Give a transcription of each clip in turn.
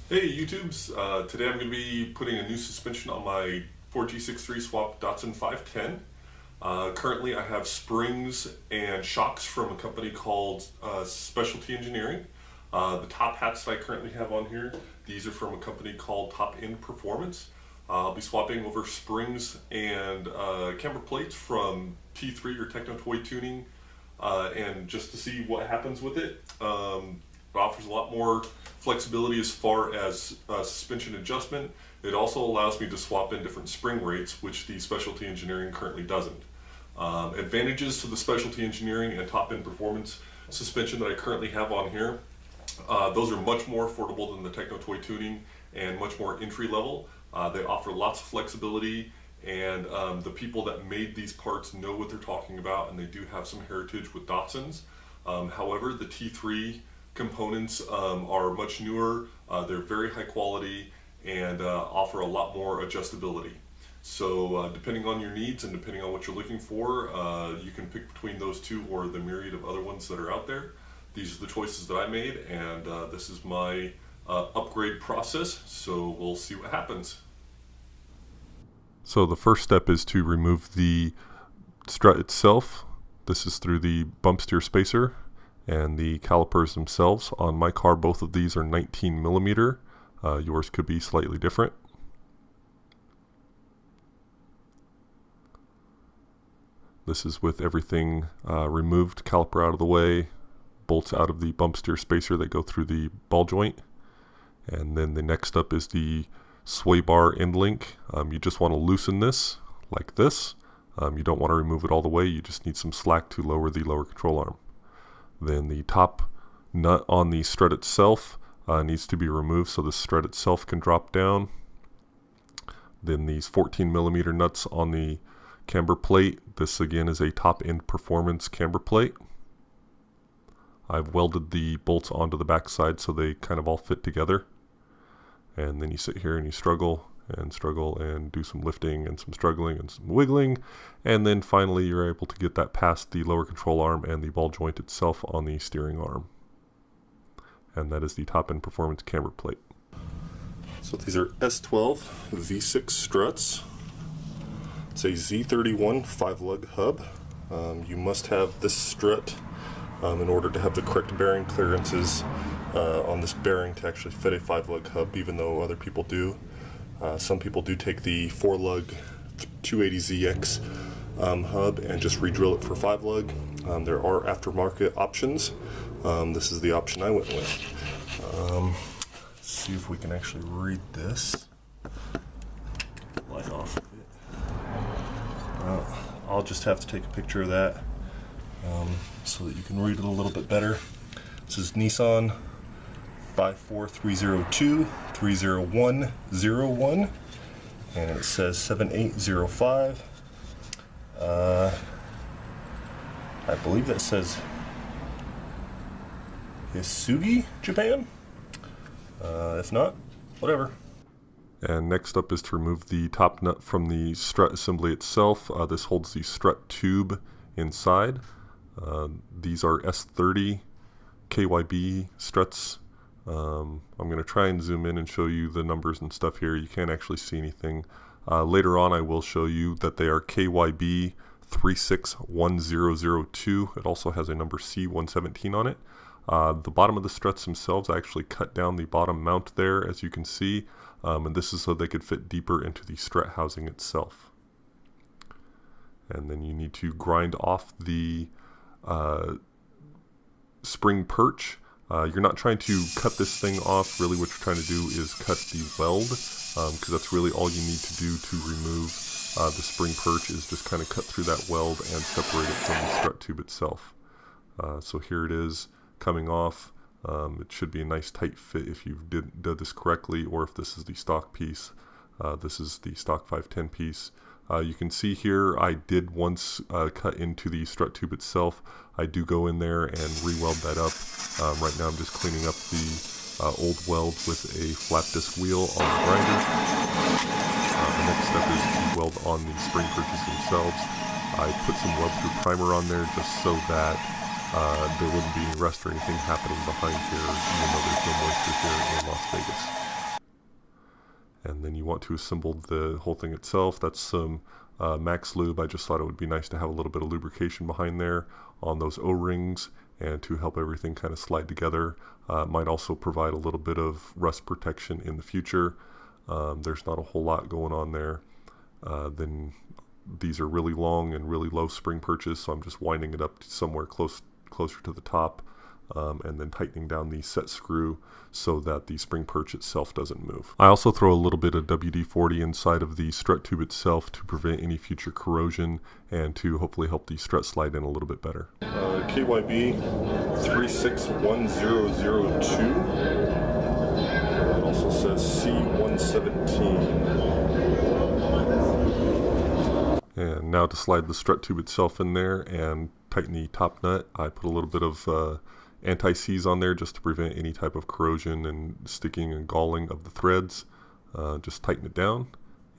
Hey YouTubes, today I'm going to be putting a new suspension on my 4G63 swap Datsun 510. Currently I have springs and shocks from a company called Specialty Engineering. The top hats that I currently have on here, these are from a company called Top End Performance. I'll be swapping over springs and camber plates from T3 or Techno Toy Tuning, and just to see what happens with it. It offers a lot more flexibility as far as suspension adjustment. It also allows me to swap in different spring rates, which the Specialty Engineering currently doesn't. Advantages to the Specialty Engineering and Top End Performance suspension that I currently have on here. Those are much more affordable than the Techno Toy Tuning and much more entry level. They offer lots of flexibility, and the people that made these parts know what they're talking about, and they do have some heritage with Datsuns. However, the T3 components are much newer, they're very high quality, and offer a lot more adjustability. So depending on your needs and depending on what you're looking for, you can pick between those two or the myriad of other ones that are out there. These are the choices that I made, and this is my upgrade process, so we'll see what happens. So the first step is to remove the strut itself. This is through the bump steer spacer and the calipers themselves. On my car, both of these are 19 millimeter. Yours could be slightly different. This is with everything removed, caliper out of the way, bolts out of the bump steer spacer that go through the ball joint. And then the next step is the sway bar end link. You just want to loosen this like this. You don't want to remove it all the way. You just need some slack to lower the lower control arm. Then the top nut on the strut itself needs to be removed so the strut itself can drop down. Then these 14 millimeter nuts on the camber plate. This again is a Top End Performance camber plate. I've welded the bolts onto the back side so they kind of all fit together. And then you sit here and you struggle and do some lifting and some struggling and some wiggling, and then finally you're able to get that past the lower control arm and the ball joint itself on the steering arm. And that is the Top End Performance camber plate. So these are S12 V6 struts. It's a Z31 5-lug hub. You must have this strut in order to have the correct bearing clearances on this bearing to actually fit a 5-lug hub, even though other people do. Some people do take the 4-lug 280ZX hub and just re-drill it for 5-lug. There are aftermarket options. This is the option I went with. Let's see if we can actually read this. Light off of it. I'll just have to take a picture of that so that you can read it a little bit better. This is Nissan 54302 30101, and it says 7805. I believe that says Hisugi, Japan. If not, whatever. And next up is to remove the top nut from the strut assembly itself. This holds the strut tube inside. These are S30 KYB struts. I'm going to try and zoom in and show you the numbers and stuff here. You can't actually see anything. Later on I will show you that they are KYB 361002. It also has a number C117 on it. The bottom of the struts themselves, I actually cut down the bottom mount there, as you can see, and this is so they could fit deeper into the strut housing itself. And then you need to grind off the spring perch. You're not trying to cut this thing off. Really what you're trying to do is cut the weld, because that's really all you need to do to remove the spring perch, is just kind of cut through that weld and separate it from the strut tube itself. So here it is coming off. It should be a nice tight fit if you did this correctly, or if this is the stock piece. This is the stock 510 piece. You can see here I did once cut into the strut tube itself. I do go in there and re-weld that up. Right now I'm just cleaning up the old weld with a flat disc wheel on the grinder. The next step is to weld on the spring perches themselves. I put some weld through primer on there just so that there wouldn't be any rust or anything happening behind here, even though there's no moisture here in Las Vegas. And then you want to assemble the whole thing itself. That's some Max Lube. I just thought it would be nice to have a little bit of lubrication behind there on those O-rings and to help everything kind of slide together. Might also provide a little bit of rust protection in the future. There's not a whole lot going on there. Then these are really long and really low spring perches, so I'm just winding it up to somewhere closer to the top, and then tightening down the set screw so that the spring perch itself doesn't move. I also throw a little bit of WD-40 inside of the strut tube itself to prevent any future corrosion and to hopefully help the strut slide in a little bit better. KYB 361002. It also says C117. And now to slide the strut tube itself in there and tighten the top nut, I put a little bit of anti-seize on there just to prevent any type of corrosion and sticking and galling of the threads. Just tighten it down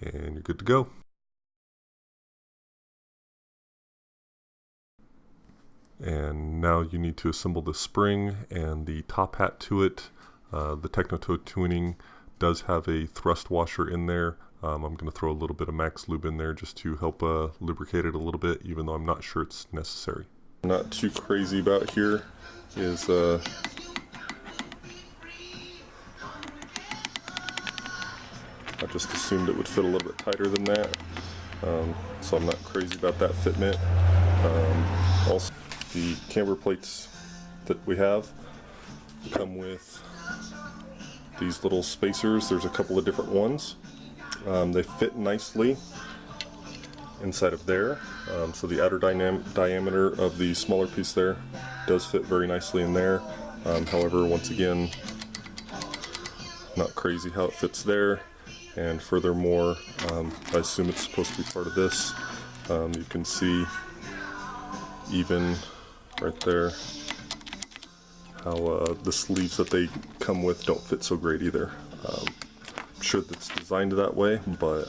and you're good to go. And now you need to assemble the spring and the top hat to it. The Techno Toy Tuning does have a thrust washer in there. I'm going to throw a little bit of Max Lube in there just to help lubricate it a little bit, even though I'm not sure it's necessary. Not too crazy about here is I just assumed it would fit a little bit tighter than that, so I'm not crazy about that fitment. Also, the camber plates that we have come with these little spacers. There's a couple of different ones. They fit nicely inside of there, so the outer diameter of the smaller piece there does fit very nicely in there. However, once again, not crazy how it fits there, and furthermore, I assume it's supposed to be part of this. You can see even right there how the sleeves that they come with don't fit so great either. I'm sure that's designed that way, but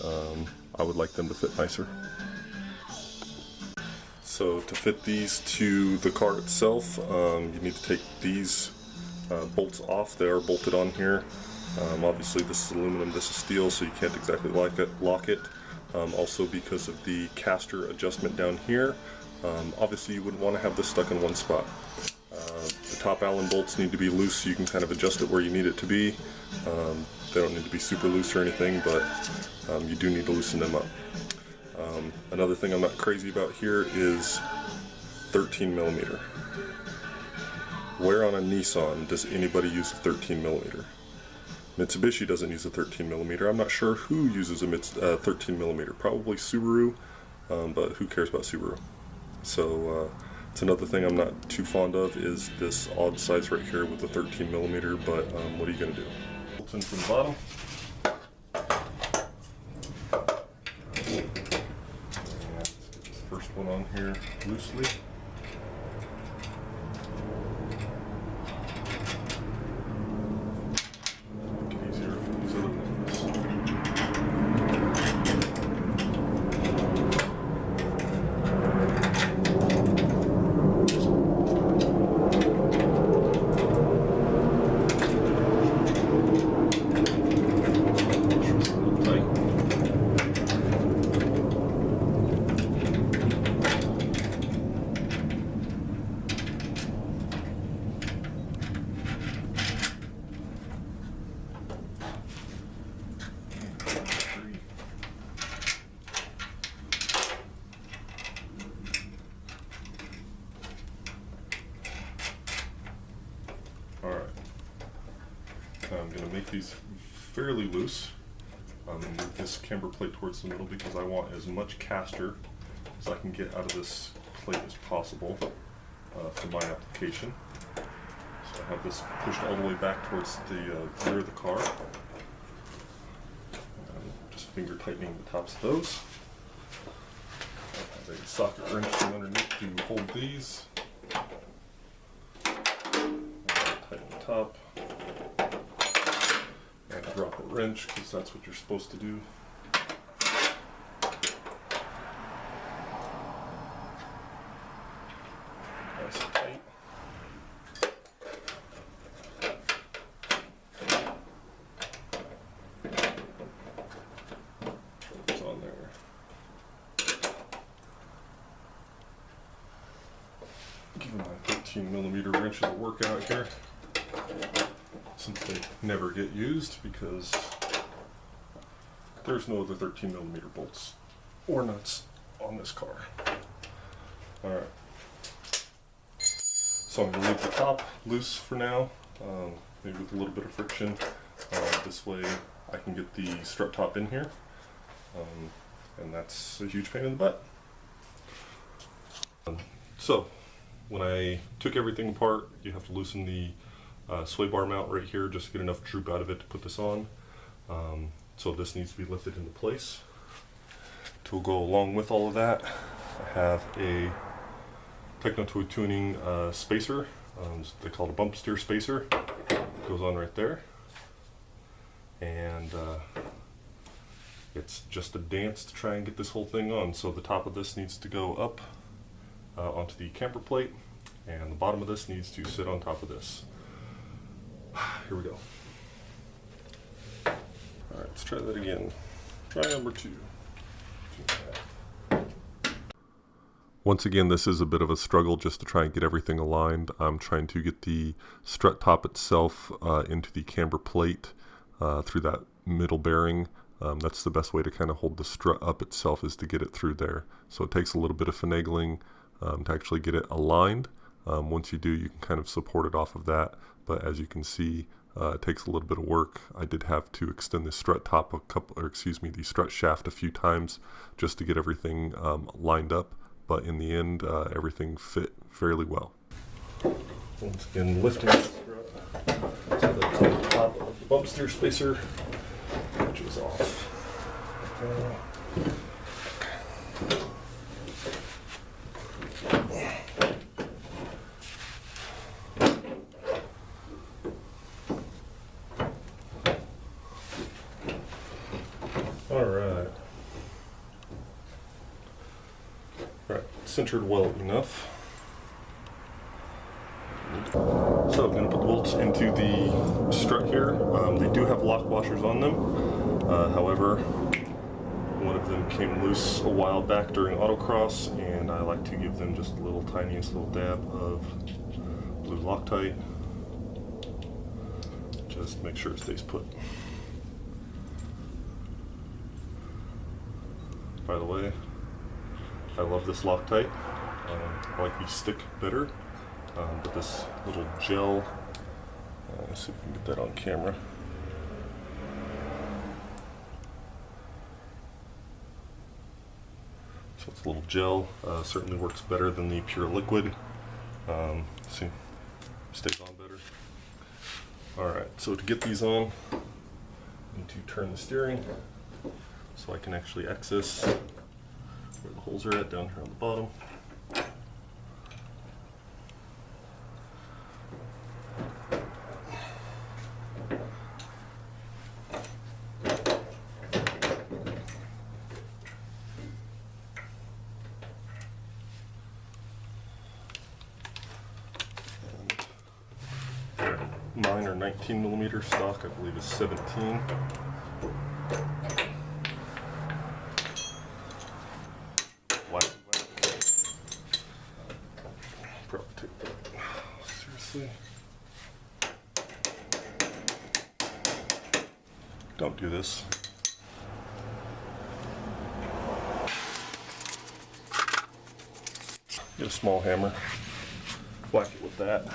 I would like them to fit nicer. So to fit these to the car itself, you need to take these bolts off. They are bolted on here. Obviously this is aluminum, this is steel, so you can't exactly lock it. Also because of the caster adjustment down here, obviously you wouldn't want to have this stuck in one spot. The top Allen bolts need to be loose so you can kind of adjust it where you need it to be. They don't need to be super loose or anything, but you do need to loosen them up. Another thing I'm not crazy about here is 13mm. Where on a Nissan does anybody use a 13mm? Mitsubishi doesn't use a 13mm. I'm not sure who uses a 13mm. Probably Subaru, but who cares about Subaru? So it's another thing I'm not too fond of is this odd size right here with the 13mm, but what are you going to do? Bolts in from the bottom. First one on here loosely. Make it easier for these other things. I'm going to make these fairly loose. I'm going to move this camber plate towards the middle because I want as much caster as I can get out of this plate as possible for my application. So I have this pushed all the way back towards the rear of the car. Just finger tightening the tops of those. I have a socket wrench from underneath to hold these. Tighten the top. And drop a wrench because that's what you're supposed to do. Nice and tight. 13mm wrenches will work out here, since they never get used because there's no other 13mm bolts or nuts on this car. Alright, so I'm going to leave the top loose for now, maybe with a little bit of friction. This way I can get the strut top in here, and that's a huge pain in the butt. So when I took everything apart, you have to loosen the sway bar mount right here just to get enough droop out of it to put this on. So this needs to be lifted into place. To go along with all of that, I have a Techno Toy Tuning spacer. They call it a bump steer spacer. It goes on right there. And it's just a dance to try and get this whole thing on. So the top of this needs to go up onto the camber plate, and the bottom of this needs to sit on top of this. Here we go. Alright, let's try that again. Try number 2. Once again, this is a bit of a struggle just to try and get everything aligned. I'm trying to get the strut top itself into the camber plate through that middle bearing. That's the best way to kind of hold the strut up itself, is to get it through there. So it takes a little bit of finagling to actually get it aligned. Once you do, you can kind of support it off of that, but as you can see, it takes a little bit of work. I did have to extend the strut top the strut shaft a few times just to get everything lined up, but in the end, everything fit fairly well. Once again, lifting the strut to the top of the bump steer spacer, which is off. Alright. Right, centered well enough. So I'm going to put the bolts into the strut here. They do have lock washers on them. However, one of them came loose a while back during autocross, and I like to give them just a little tiniest little dab of blue Loctite. Just make sure it stays put. By the way, I love this Loctite. I like the stick better, but this little gel, let's see if we can get that on camera. So it's a little gel, certainly works better than the pure liquid. See, stays on better. Alright, so to get these on, I need to turn the steering so I can actually access where the holes are at down here on the bottom. Mine are 19mm stock, I believe is 17. Probably take that seriously. Don't do this. Get a small hammer, whack it with that.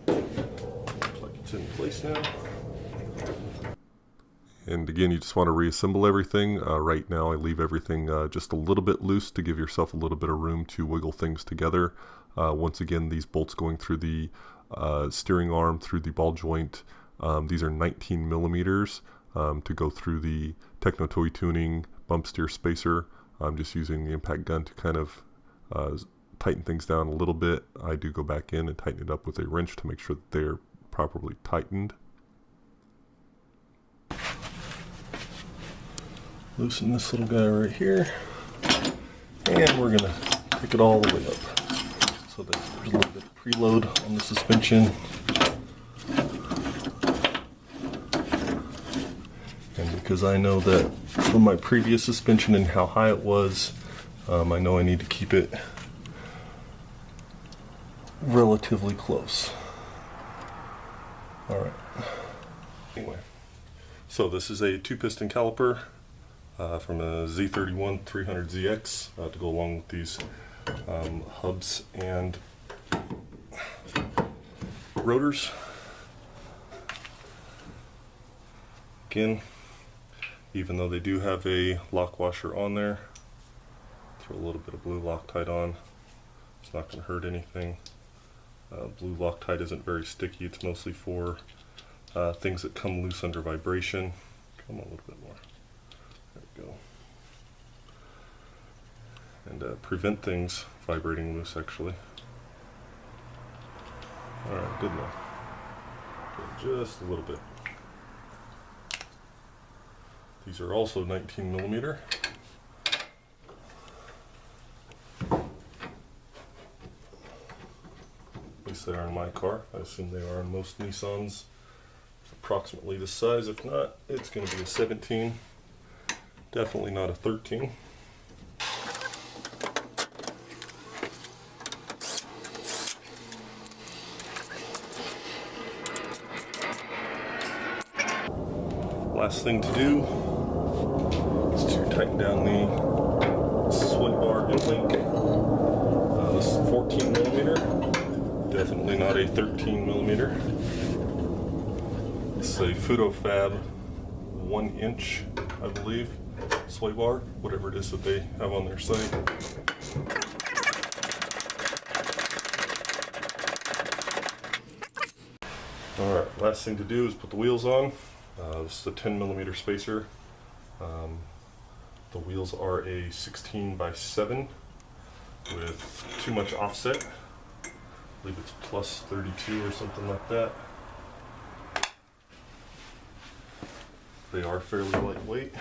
Looks like it's in place now. And again, you just want to reassemble everything. Right now I leave everything just a little bit loose to give yourself a little bit of room to wiggle things together. Once again, these bolts going through the steering arm, through the ball joint, these are 19mm to go through the Techno Toy Tuning bump steer spacer. I'm just using the impact gun to kind of tighten things down a little bit. I do go back in and tighten it up with a wrench to make sure that they're properly tightened. Loosen this little guy right here, and we're going to pick it all the way up so that there's a little bit of preload on the suspension. And we because I know that from my previous suspension and how high it was, I know I need to keep it relatively close. Alright, anyway, so this is a 2-piston caliper from a Z31 300ZX to go along with these hubs and rotors. Again, even though they do have a lock washer on there, throw a little bit of blue Loctite on. It's not going to hurt anything. Blue Loctite isn't very sticky. It's mostly for things that come loose under vibration. Come on, a little bit more. There we go. And prevent things vibrating loose, actually. Alright, good enough. Just a little bit. These are also 19mm. At least they are in my car. I assume they are in most Nissans. It's approximately the size. If not, it's going to be a 17. Definitely not a 13. Last thing to do is to tighten down the sway bar and link. This is 14mm, definitely not a 13mm. It's a Fab 1 inch, I believe, sway bar, whatever it is that they have on their site. Alright, last thing to do is put the wheels on. This is a 10mm spacer. The wheels are a 16x7 with too much offset. I believe it's plus 32 or something like that. They are fairly lightweight.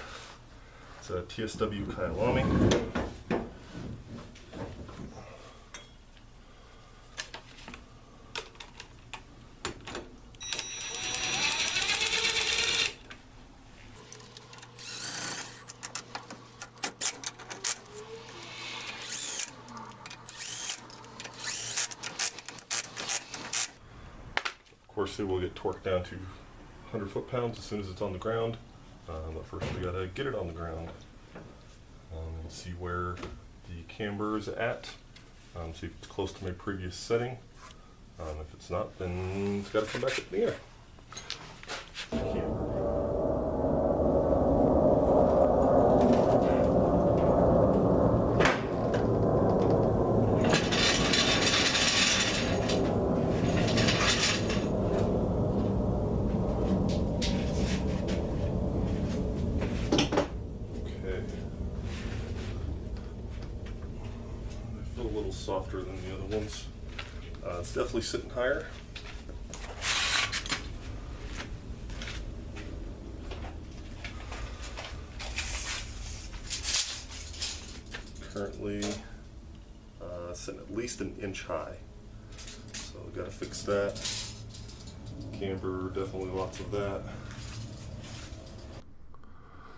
It's a TSW Kyalami. Of course, it will get torqued down to 100 foot-pounds as soon as it's on the ground. But first we gotta get it on the ground and see where the camber is at. See if it's close to my previous setting. If it's not, then it's gotta come back up in the air. A little softer than the other ones. It's definitely sitting higher. Currently sitting at least an inch high. So we've got to fix that. Camber, definitely lots of that.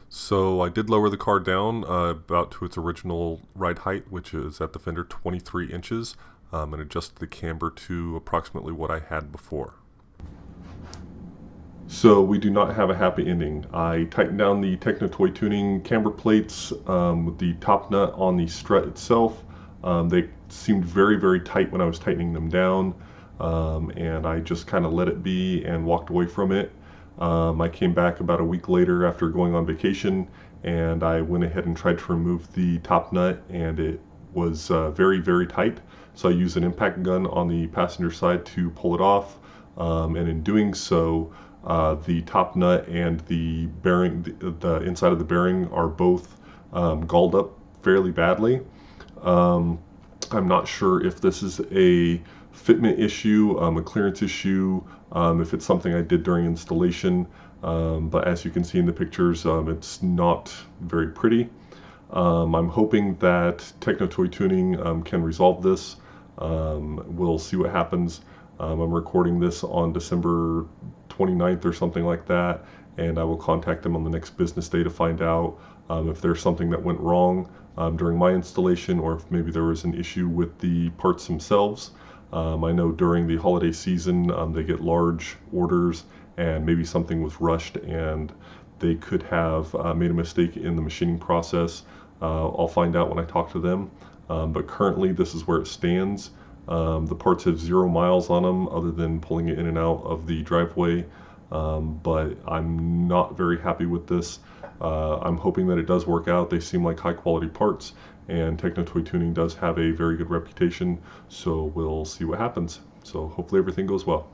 So I did lower the car down about to its original ride height, which is at the fender 23 inches, and adjusted the camber to approximately what I had before. So we do not have a happy ending. I tightened down the Techno Toy Tuning camber plates with the top nut on the strut itself. They seemed very, very tight when I was tightening them down, and I just kind of let it be and walked away from it. I came back about a week later after going on vacation, and I went ahead and tried to remove the top nut, and it was very, very tight. So I used an impact gun on the passenger side to pull it off, and in doing so, the top nut and the bearing, the inside of the bearing, are both galled up fairly badly. I'm not sure if this is a fitment issue, a clearance issue, if it's something I did during installation, but as you can see in the pictures, it's not very pretty. I'm hoping that Techno Toy Tuning can resolve this. We'll see what happens. I'm recording this on December 29th or something like that, and I will contact them on the next business day to find out if there's something that went wrong during my installation, or if maybe there was an issue with the parts themselves. I know during the holiday season they get large orders, and maybe something was rushed and they could have made a mistake in the machining process. I'll find out when I talk to them, but currently this is where it stands. The parts have 0 miles on them other than pulling it in and out of the driveway, but I'm not very happy with this. I'm hoping that it does work out. They seem like high quality parts, and Techno Toy Tuning does have a very good reputation, so we'll see what happens. So hopefully everything goes well.